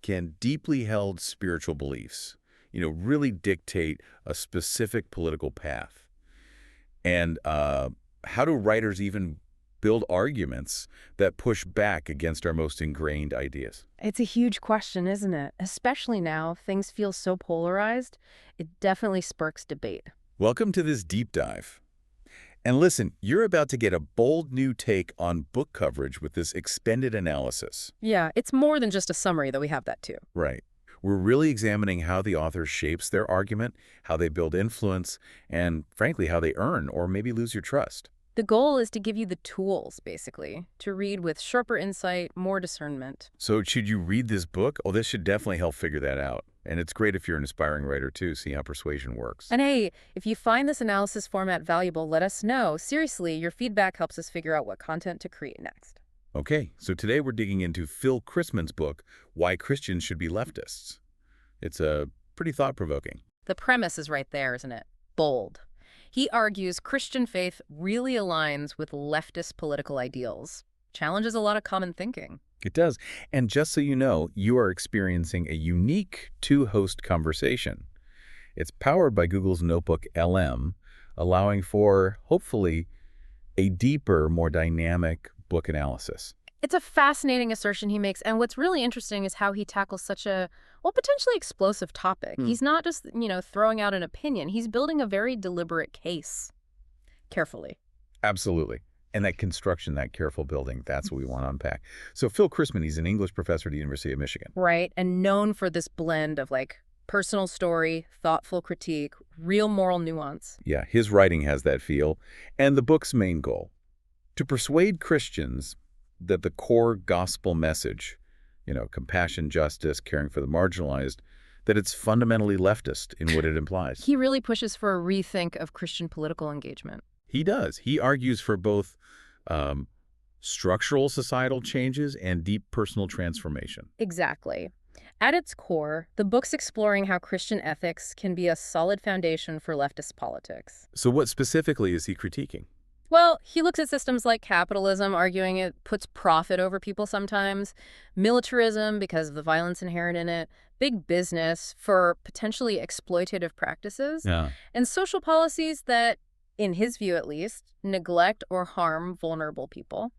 can deeply held spiritual beliefs, really dictate a specific political path? And how do writers even build arguments that push back against our most ingrained ideas? It's a huge question, isn't it? Especially now, things feel so polarized. It definitely sparks debate. Welcome to this deep dive. And listen, you're about to get a bold new take on book coverage with this expanded analysis. Yeah, it's more than just a summary, though we have that too. Right. We're really examining how the author shapes their argument, how they build influence, and frankly, how they earn or maybe lose your trust. The goal is to give you the tools, basically, to read with sharper insight, more discernment. So should you read this book? Oh, this should definitely help figure that out. And it's great if you're an aspiring writer, too, see how persuasion works. And hey, if you find this analysis format valuable, let us know. Seriously, your feedback helps us figure out what content to create next. Okay, so today we're digging into Phil Christman's book, Why Christians Should Be Leftists. It's pretty thought-provoking. The premise is right there, isn't it? Bold. He argues Christian faith really aligns with leftist political ideals, challenges a lot of common thinking. It does. And just so you know, you are experiencing a unique two-host conversation. It's powered by Google's NotebookLM, allowing for, hopefully, a deeper, more dynamic book analysis. It's a fascinating assertion he makes, and what's really interesting is how he tackles such a, potentially explosive topic. He's not just, throwing out an opinion. He's building a very deliberate case, carefully. Absolutely. And that construction, that careful building, that's what we want to unpack. So Phil Christman, he's an English professor at the University of Michigan. Right, and known for this blend of, personal story, thoughtful critique, real moral nuance. Yeah, his writing has that feel. And the book's main goal, to persuade Christians that the core gospel message, compassion, justice, caring for the marginalized, that it's fundamentally leftist in what it implies. He really pushes for a rethink of Christian political engagement. He does. He argues for both structural societal changes and deep personal transformation. Exactly. At its core, the book's exploring how Christian ethics can be a solid foundation for leftist politics. So what specifically is he critiquing? Well, he looks at systems like capitalism, arguing it puts profit over people sometimes, militarism because of the violence inherent in it, big business for potentially exploitative practices, and social policies that, in his view at least, neglect or harm vulnerable people.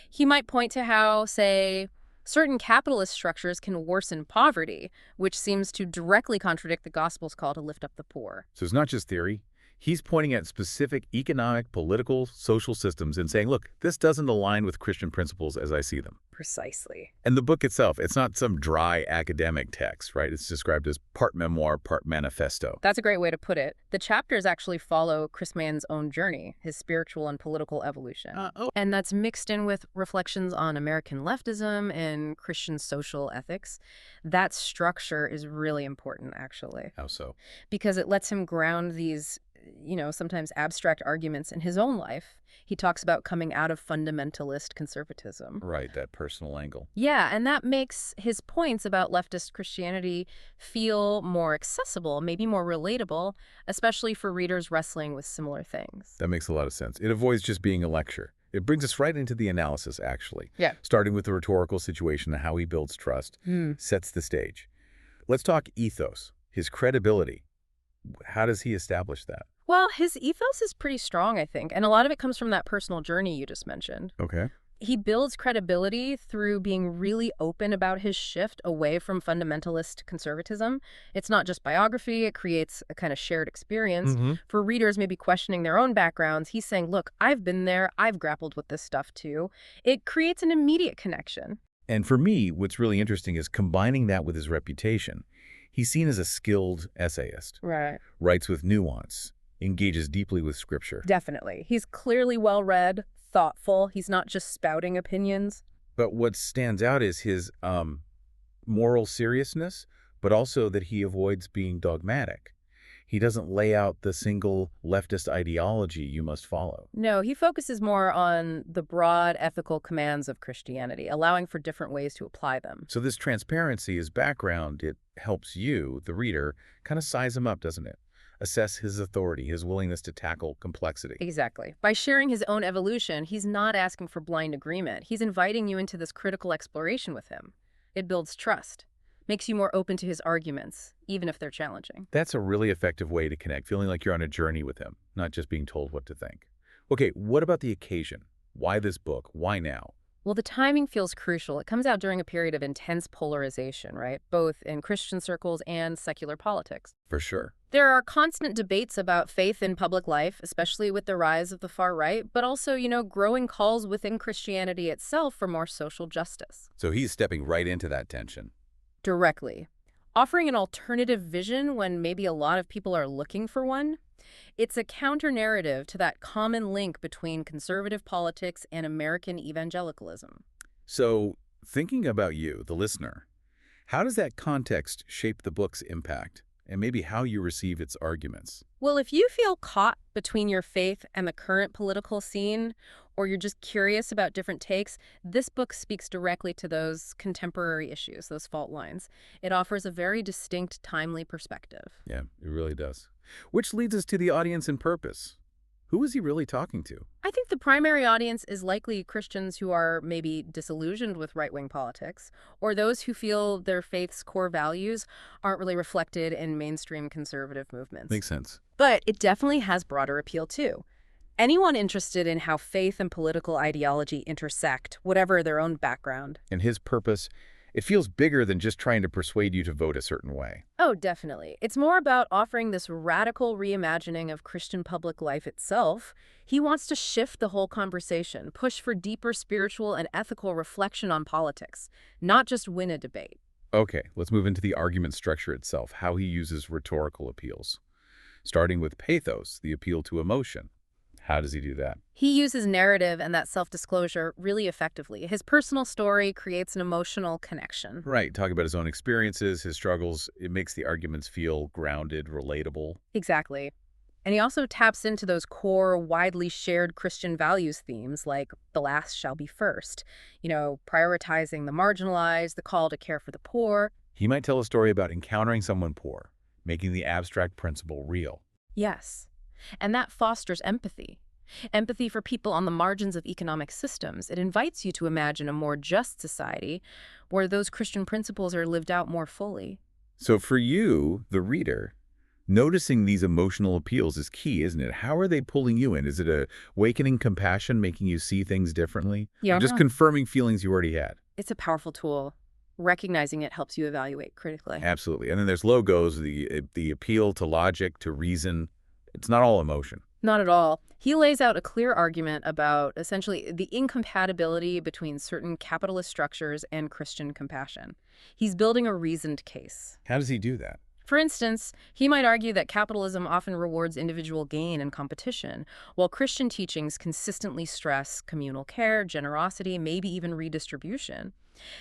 He might point to how, say, certain capitalist structures can worsen poverty, which seems to directly contradict the gospel's call to lift up the poor. So it's not just theory. He's pointing at specific economic, political, social systems and saying, look, this doesn't align with Christian principles as I see them. Precisely. And the book itself, it's not some dry academic text, right? It's described as part memoir, part manifesto. That's a great way to put it. The chapters actually follow Christman's own journey, his spiritual and political evolution. And that's mixed in with reflections on American leftism and Christian social ethics. That structure is really important, actually. How so? Because it lets him ground these sometimes abstract arguments in his own life. He talks about coming out of fundamentalist conservatism. Right, that personal angle. Yeah, and that makes his points about leftist Christianity feel more accessible, maybe more relatable, especially for readers wrestling with similar things. That makes a lot of sense. It avoids just being a lecture. It brings us right into the analysis, actually. Yeah. Starting with the rhetorical situation and how he builds trust, sets the stage. Let's talk ethos, his credibility. How does he establish that? Well, his ethos is pretty strong, I think, and a lot of it comes from that personal journey you just mentioned. Okay. He builds credibility through being really open about his shift away from fundamentalist conservatism. It's not just biography, it creates a kind of shared experience. For readers maybe questioning their own backgrounds, he's saying, look, I've been there, I've grappled with this stuff too. It creates an immediate connection. And for me, what's really interesting is combining that with his reputation. He's seen as a skilled essayist. Right. Writes with nuance, engages deeply with scripture. Definitely. He's clearly well-read, thoughtful. He's not just spouting opinions. But what stands out is his moral seriousness, but also that he avoids being dogmatic. He doesn't lay out the single leftist ideology you must follow. No, he focuses more on the broad ethical commands of Christianity, allowing for different ways to apply them. So this transparency, his background, it helps you, the reader, kind of size him up, doesn't it? Assess his authority, his willingness to tackle complexity. Exactly. By sharing his own evolution, he's not asking for blind agreement. He's inviting you into this critical exploration with him. It builds trust. makes you more open to his arguments, even if they're challenging. That's a really effective way to connect, feeling like you're on a journey with him, not just being told what to think. Okay, what about the occasion? Why this book? Why now? Well, the timing feels crucial. It comes out during a period of intense polarization, right? Both in Christian circles and secular politics. For sure. There are constant debates about faith in public life, especially with the rise of the far right, but also, growing calls within Christianity itself for more social justice. So he's stepping right into that tension. Directly. Offering an alternative vision when maybe a lot of people are looking for one. It's a counter-narrative to that common link between conservative politics and American evangelicalism. So, thinking about you, the listener, how does that context shape the book's impact and maybe how you receive its arguments? Well, if you feel caught between your faith and the current political scene, or you're just curious about different takes, this book speaks directly to those contemporary issues, those fault lines. It offers a very distinct, timely perspective. Yeah, it really does. Which leads us to the audience and purpose. Who is he really talking to? I think the primary audience is likely Christians who are maybe disillusioned with right-wing politics, or those who feel their faith's core values aren't really reflected in mainstream conservative movements. Makes sense. But it definitely has broader appeal, too. Anyone interested in how faith and political ideology intersect, whatever their own background. And his purpose, it feels bigger than just trying to persuade you to vote a certain way. Oh, definitely. It's more about offering this radical reimagining of Christian public life itself. He wants to shift the whole conversation, push for deeper spiritual and ethical reflection on politics, not just win a debate. Okay, let's move into the argument structure itself, how he uses rhetorical appeals. Starting with pathos, the appeal to emotion. How does he do that? He uses narrative and that self-disclosure really effectively. His personal story creates an emotional connection. Right, talking about his own experiences, his struggles. It makes the arguments feel grounded, relatable. Exactly. And he also taps into those core, widely shared Christian values themes like the last shall be first, prioritizing the marginalized, the call to care for the poor. He might tell a story about encountering someone poor, making the abstract principle real. Yes. And that fosters empathy. Empathy for people on the margins of economic systems. It invites you to imagine a more just society where those Christian principles are lived out more fully. So for you, the reader, noticing these emotional appeals is key, isn't it? How are they pulling you in? Is it awakening compassion, making you see things differently? Yeah. Or just confirming feelings you already had? It's a powerful tool. Recognizing it helps you evaluate critically. Absolutely. And then there's logos, the appeal to logic, to reason. It's not all emotion. Not at all. He lays out a clear argument about essentially the incompatibility between certain capitalist structures and Christian compassion. He's building a reasoned case. How does he do that? For instance, he might argue that capitalism often rewards individual gain and competition, while Christian teachings consistently stress communal care, generosity, maybe even redistribution.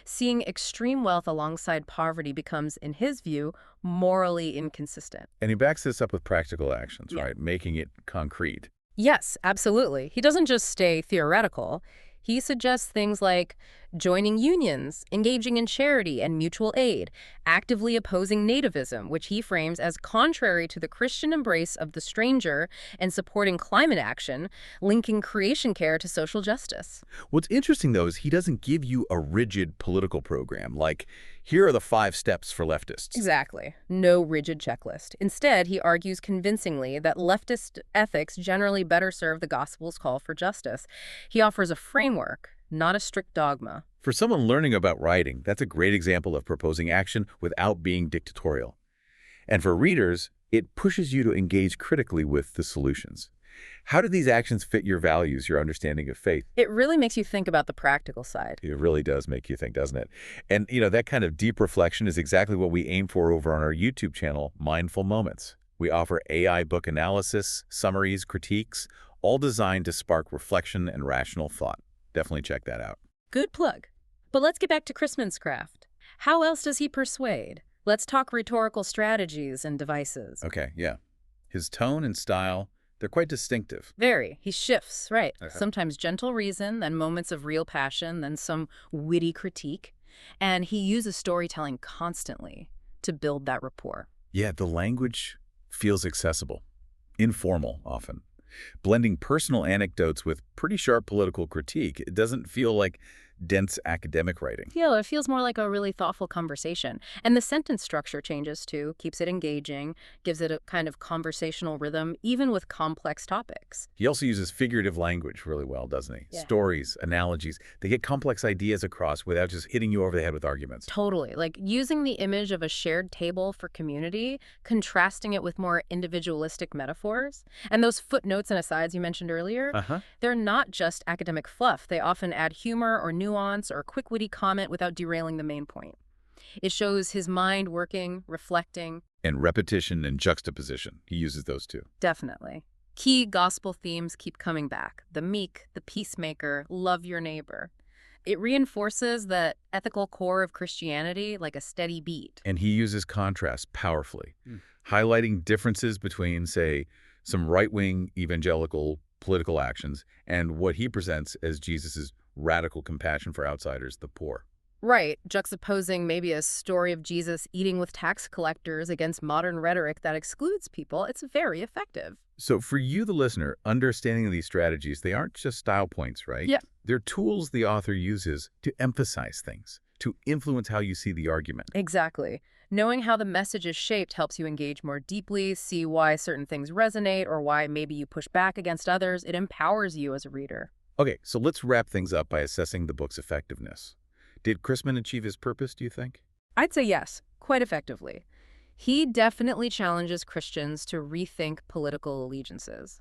Seeing extreme wealth alongside poverty becomes, in his view, morally inconsistent. And he backs this up with practical actions, Yeah. right? Making it concrete. Yes, absolutely. He doesn't just stay theoretical. He suggests things like joining unions, engaging in charity and mutual aid, actively opposing nativism, which he frames as contrary to the Christian embrace of the stranger, and supporting climate action, linking creation care to social justice. What's interesting, though, is he doesn't give you a rigid political program, like, here are the 5 steps for leftists. Exactly. No rigid checklist. Instead, he argues convincingly that leftist ethics generally better serve the gospel's call for justice. He offers a framework, not a strict dogma. For someone learning about writing, that's a great example of proposing action without being dictatorial. And for readers, it pushes you to engage critically with the solutions. How do these actions fit your values, your understanding of faith? It really makes you think about the practical side. It really does make you think, doesn't it? And, that kind of deep reflection is exactly what we aim for over on our YouTube channel, Mindful Moments. We offer AI book analysis, summaries, critiques, all designed to spark reflection and rational thought. Definitely check that out. Good plug. But let's get back to Christman's craft. How else does he persuade? Let's talk rhetorical strategies and devices. Okay, yeah. His tone and style, they're quite distinctive. Very. He shifts, right. Okay. Sometimes gentle reason, then moments of real passion, then some witty critique. And he uses storytelling constantly to build that rapport. Yeah, the language feels accessible, informal often. Blending personal anecdotes with pretty sharp political critique. It doesn't feel like dense academic writing. Yeah, it feels more like a really thoughtful conversation. And the sentence structure changes too, keeps it engaging, gives it a kind of conversational rhythm, even with complex topics. He also uses figurative language really well, doesn't he? Yeah. Stories, analogies. They get complex ideas across without just hitting you over the head with arguments. Totally. Like using the image of a shared table for community, contrasting it with more individualistic metaphors. And those footnotes and asides you mentioned earlier, they're not just academic fluff. They often add humor or nuance or quick witty comment without derailing the main point. It shows his mind working, reflecting. And repetition and juxtaposition. He uses those too. Definitely. Key gospel themes keep coming back. The meek, the peacemaker, love your neighbor. It reinforces the ethical core of Christianity like a steady beat. And he uses contrast powerfully, highlighting differences between, say, some right-wing evangelical political actions and what he presents as Jesus's radical compassion for outsiders, the poor. Right, juxtaposing maybe a story of Jesus eating with tax collectors against modern rhetoric that excludes people. It's very effective. So for you, the listener, understanding these strategies, they aren't just style points, right? Yeah. They're tools the author uses to emphasize things, to influence how you see the argument. Exactly. Knowing how the message is shaped helps you engage more deeply, see why certain things resonate or why maybe you push back against others. It empowers you as a reader. Okay, so let's wrap things up by assessing the book's effectiveness. Did Christman achieve his purpose, do you think? I'd say yes, quite effectively. He definitely challenges Christians to rethink political allegiances.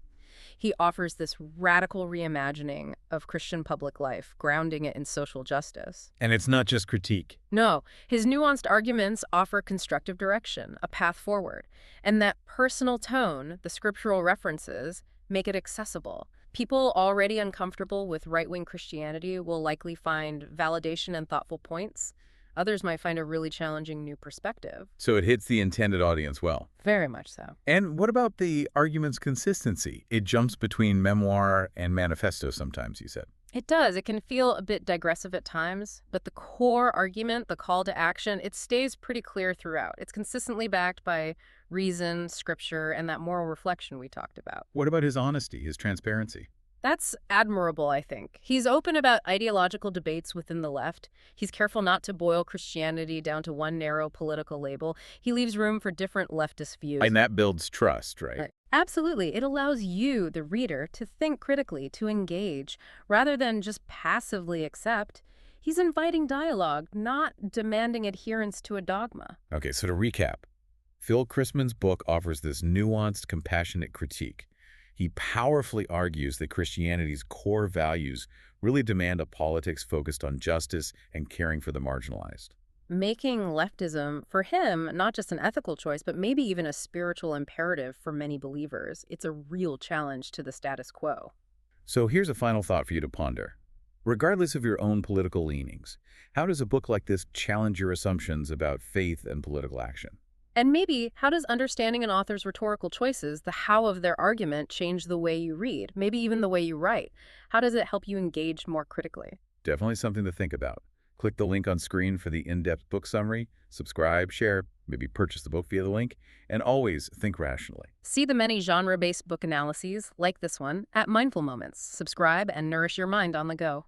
He offers this radical reimagining of Christian public life, grounding it in social justice. And it's not just critique. No, his nuanced arguments offer constructive direction, a path forward. And that personal tone, the scriptural references, make it accessible. People already uncomfortable with right-wing Christianity will likely find validation and thoughtful points. Others might find a really challenging new perspective. So it hits the intended audience well. Very much so. And what about the argument's consistency? It jumps between memoir and manifesto sometimes, you said. It does. It can feel a bit digressive at times, but the core argument, the call to action, it stays pretty clear throughout. It's consistently backed by reason, scripture, and that moral reflection we talked about. What about his honesty, his transparency? That's admirable, I think. He's open about ideological debates within the left. He's careful not to boil Christianity down to one narrow political label. He leaves room for different leftist views. And that builds trust, right? Absolutely. It allows you, the reader, to think critically, to engage, rather than just passively accept. He's inviting dialogue, not demanding adherence to a dogma. Okay, so to recap, Phil Christman's book offers this nuanced, compassionate critique. He powerfully argues that Christianity's core values really demand a politics focused on justice and caring for the marginalized. Making leftism, for him, not just an ethical choice, but maybe even a spiritual imperative for many believers. It's a real challenge to the status quo. So here's a final thought for you to ponder. Regardless of your own political leanings, how does a book like this challenge your assumptions about faith and political action? And maybe, how does understanding an author's rhetorical choices, the how of their argument, change the way you read, maybe even the way you write? How does it help you engage more critically? Definitely something to think about. Click the link on screen for the in-depth book summary, subscribe, share, maybe purchase the book via the link, and always think rationally. See the many genre-based book analyses, like this one, at Mindful Moments. Subscribe and nourish your mind on the go.